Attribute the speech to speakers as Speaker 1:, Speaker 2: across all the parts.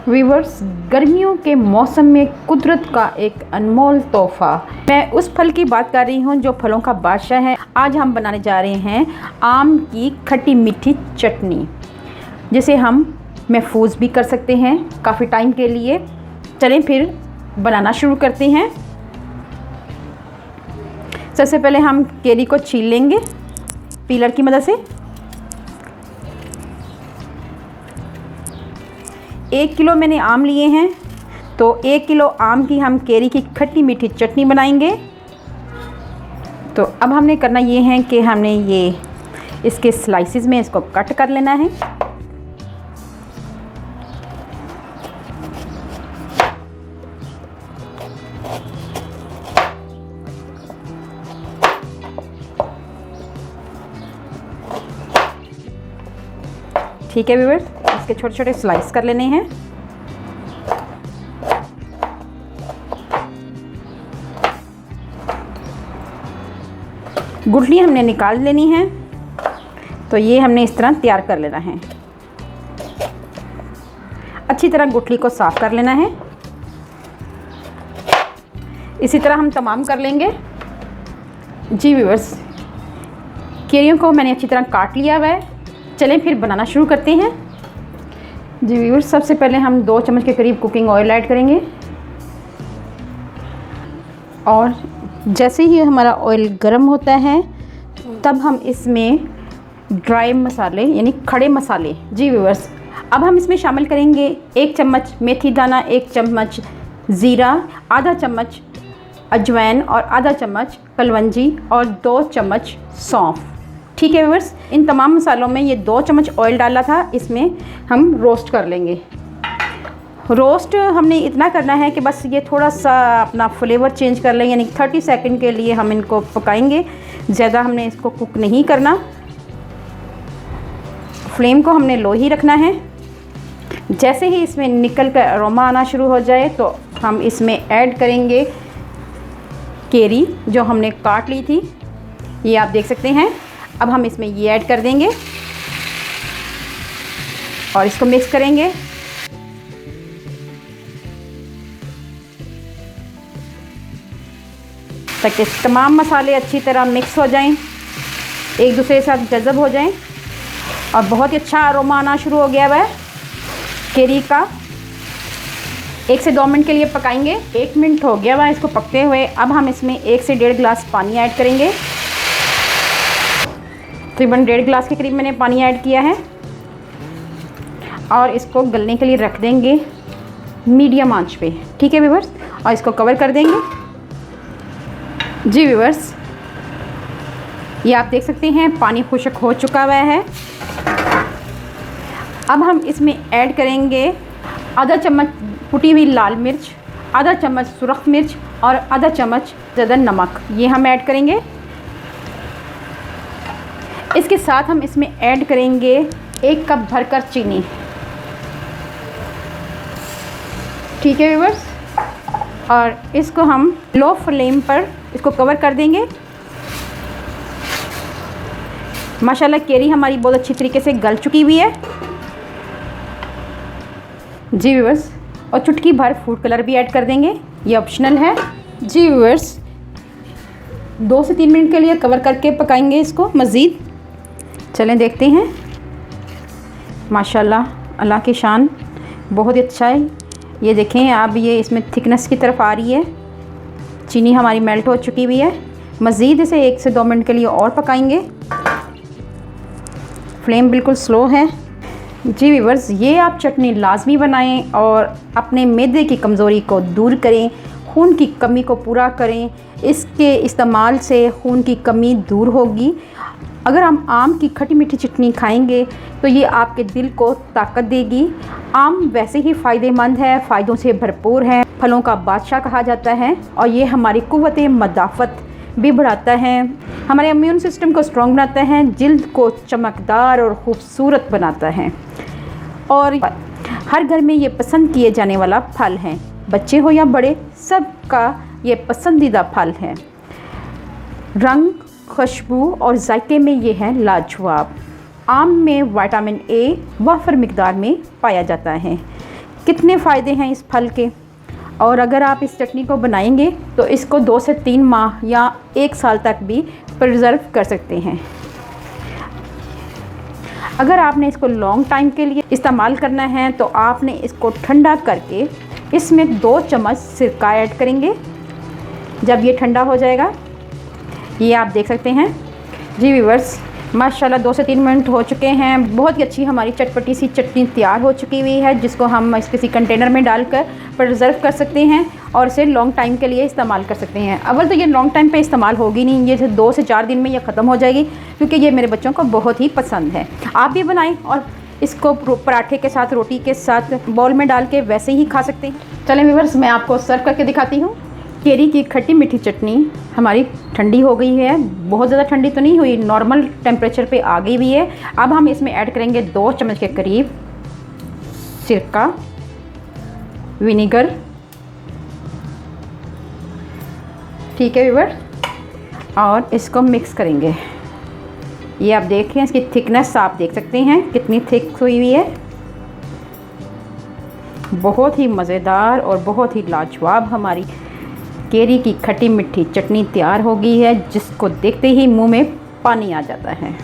Speaker 1: Viewers, गर्मियों के मौसम में कुदरत का एक अनमोल तोहफा। मैं उस फल की बात कर रही हूँ जो फलों का बादशाह है। आज हम बनाने जा रहे हैं आम की खट्टी मीठी चटनी, जिसे हम महफूज भी कर सकते हैं काफ़ी टाइम के लिए। चलें फिर बनाना शुरू करते हैं। सबसे पहले हम केरी को छील लेंगे पीलर की मदद से। 1 किलो मैंने आम लिए हैं, तो 1 किलो आम की हम केरी की खट्टी मीठी चटनी बनाएंगे। तो अब हमने करना ये है कि हमने ये इसके स्लाइसिस में इसको कट कर लेना है। ठीक है व्यूअर्स, इसके छोटे छोटे स्लाइस कर लेने हैं। गुठली हमने निकाल लेनी है, तो ये हमने इस तरह तैयार कर लेना है। अच्छी तरह गुठली को साफ़ कर लेना है। इसी तरह हम तमाम कर लेंगे। जी व्यूअर्स, केरियों को मैंने अच्छी तरह काट लिया हुआ है। चलें फिर बनाना शुरू करते हैं। जी व्यूअर्स, सबसे पहले हम 2 चम्मच के करीब कुकिंग ऑयल ऐड करेंगे, और जैसे ही हमारा ऑयल गर्म होता है तब हम इसमें ड्राई मसाले यानी खड़े मसाले, जी व्यूअर्स, अब हम इसमें शामिल करेंगे 1 चम्मच मेथी दाना, 1 चम्मच ज़ीरा, आधा चम्मच अजवाइन और आधा चम्मच कलवंजी और 2 चम्मच सौंफ। ठीक है व्यूअर्स, इन तमाम मसालों में ये 2 चम्मच ऑयल डाला था, इसमें हम रोस्ट कर लेंगे। रोस्ट हमने इतना करना है कि बस ये थोड़ा सा अपना फ्लेवर चेंज कर लें, यानी 30 सेकंड के लिए हम इनको पकाएंगे। ज़्यादा हमने इसको कुक नहीं करना। फ्लेम को हमने लो ही रखना है। जैसे ही इसमें निकल कर अरोमा आना शुरू हो जाए तो हम इसमें ऐड करेंगे केरी जो हमने काट ली थी, ये आप देख सकते हैं। अब हम इसमें ये ऐड कर देंगे और इसको मिक्स करेंगे। ताकि तमाम मसाले अच्छी तरह मिक्स हो जाएं, एक दूसरे के साथ जज़ब हो जाएं, और बहुत ही अच्छा अरोमा आना शुरू हो गया है केरी का। 1 से 2 मिनट के लिए पकाएंगे। 1 मिनट हो गया हुआ इसको पकते हुए। अब हम इसमें 1 से 1.5 गिलास पानी ऐड करेंगे। तकरीबन 1.5 गिलास के करीब मैंने पानी ऐड किया है, और इसको गलने के लिए रख देंगे मीडियम आंच पे। ठीक है व्यूअर्स, और इसको कवर कर देंगे। जी व्यूअर्स, ये आप देख सकते हैं पानी खुश्क हो चुका हुआ है। अब हम इसमें ऐड करेंगे आधा चम्मच कुटी हुई लाल मिर्च, आधा चम्मच सुरख मिर्च और आधा चम्मच ज़्यादा नमक, ये हम ऐड करेंगे। इसके साथ हम इसमें ऐड करेंगे 1 कप भरकर चीनी। ठीक है व्यूअर्स, और इसको हम लो फ्लेम पर इसको कवर कर देंगे। माशाल्लाह केरी हमारी बहुत अच्छी तरीके से गल चुकी हुई है। जी व्यूअर्स, और चुटकी भर फूड कलर भी ऐड कर देंगे, ये ऑप्शनल है। जी व्यूअर्स, 2 से 3 मिनट के लिए कवर करके पकाएंगे इसको मज़ीद। चलें देखते हैं। माशाल्लाह अल्लाह की शान, बहुत ही अच्छा है। ये देखें, अब ये इसमें थिकनेस की तरफ आ रही है। चीनी हमारी मेल्ट हो चुकी हुई है। मज़ीद इसे 1 से 2 मिनट के लिए और पकाएंगे। फ्लेम बिल्कुल स्लो है। जी व्यूअर्स, ये आप चटनी लाजमी बनाएं और अपने मैदे की कमज़ोरी को दूर करें, खून की कमी को पूरा करें। इसके इस्तेमाल से खून की कमी दूर होगी। अगर हम आम की खट्टी मीठी चटनी खाएंगे तो ये आपके दिल को ताकत देगी। आम वैसे ही फ़ायदेमंद है, फ़ायदों से भरपूर है, फलों का बादशाह कहा जाता है, और ये हमारी कुव्वत मदाफ़त भी बढ़ाता है, हमारे इम्यून सिस्टम को स्ट्रॉन्ग बनाता है, जिल्द को चमकदार और ख़ूबसूरत बनाता है, और हर घर में ये पसंद किए जाने वाला फल है। बच्चे हो या बड़े, सबका ये पसंदीदा फल है। रंग, खुशबू और जायके में ये है लाजवाब। आम में विटामिन ए वाफर मिकदार में पाया जाता है। कितने फ़ायदे हैं इस फल के। और अगर आप इस चटनी को बनाएंगे तो इसको 2 से 3 माह या 1 साल तक भी प्रिजर्व कर सकते हैं। अगर आपने इसको लॉन्ग टाइम के लिए इस्तेमाल करना है तो आपने इसको ठंडा करके इसमें 2 चम्मच सिरका ऐड करेंगे। जब ये ठंडा हो जाएगा, ये आप देख सकते हैं जी व्यूअर्स, माशाल्लाह 2 से 3 मिनट हो चुके हैं। बहुत ही अच्छी हमारी चटपटी सी चटनी तैयार हो चुकी हुई है, जिसको हम किसी कंटेनर में डालकर प्रिजर्व कर सकते हैं और इसे लॉन्ग टाइम के लिए इस्तेमाल कर सकते हैं। अव्वल तो ये लॉन्ग टाइम पे इस्तेमाल होगी नहीं, ये 2 से 4 दिन में ये ख़त्म हो जाएगी, क्योंकि ये मेरे बच्चों को बहुत ही पसंद है। आप भी बनाएं और इसको पराठे के साथ, रोटी के साथ बाउल में डाल के वैसे ही खा सकते हैं। चलें व्यूअर्स, मैं आपको सर्व करके दिखाती हूँ। केरी की खट्टी मीठी चटनी हमारी ठंडी हो गई है, बहुत ज़्यादा ठंडी तो नहीं हुई, नॉर्मल टेम्परेचर पे आ गई हुई है। अब हम इसमें ऐड करेंगे 2 चम्मच के करीब सिरका, विनेगर, ठीक है व्यूअर, और इसको मिक्स करेंगे। ये आप देखें, इसकी थिकनेस आप देख सकते हैं कितनी थिक हुई हुई है। बहुत ही मज़ेदार और बहुत ही लाजवाब हमारी केरी की खट्टी मीठी चटनी तैयार हो गई है, जिसको देखते ही मुंह में पानी आ जाता है।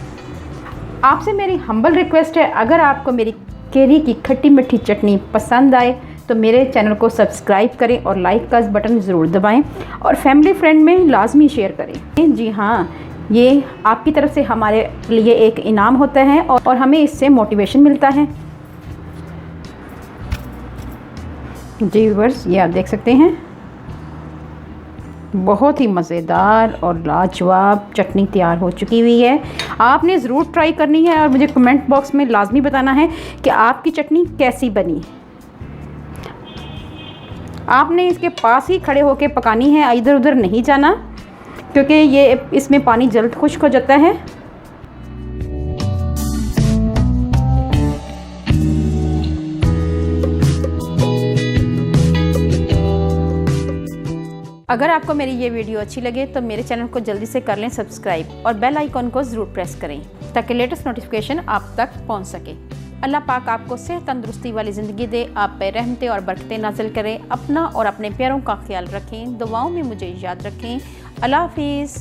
Speaker 1: आपसे मेरी हम्बल रिक्वेस्ट है, अगर आपको मेरी केरी की खट्टी मीठी चटनी पसंद आए तो मेरे चैनल को सब्सक्राइब करें और लाइक का बटन ज़रूर दबाएं और फैमिली फ्रेंड में लाजमी शेयर करें। जी हाँ, ये आपकी तरफ से हमारे लिए एक इनाम होता है और हमें इससे मोटिवेशन मिलता है। जी व्यूअर्स, ये आप देख सकते हैं बहुत ही मज़ेदार और लाजवाब चटनी तैयार हो चुकी हुई है। आपने ज़रूर ट्राई करनी है और मुझे कमेंट बॉक्स में लाजमी बताना है कि आपकी चटनी कैसी बनी। आपने इसके पास ही खड़े होकर पकानी है, इधर उधर नहीं जाना, क्योंकि ये इसमें पानी जल्द खुश्क हो जाता है। अगर आपको मेरी ये वीडियो अच्छी लगे तो मेरे चैनल को जल्दी से कर लें सब्सक्राइब और बेल आइकॉन को ज़रूर प्रेस करें, ताकि लेटेस्ट नोटिफिकेशन आप तक पहुंच सके। अल्लाह पाक आपको सेहत तंदुरुस्ती वाली ज़िंदगी दे, आप पे रहमतें और बरकतें नाज़िल करें। अपना और अपने प्यारों का ख्याल रखें, दुआओं में मुझे याद रखें। अल्लाह हाफिज़।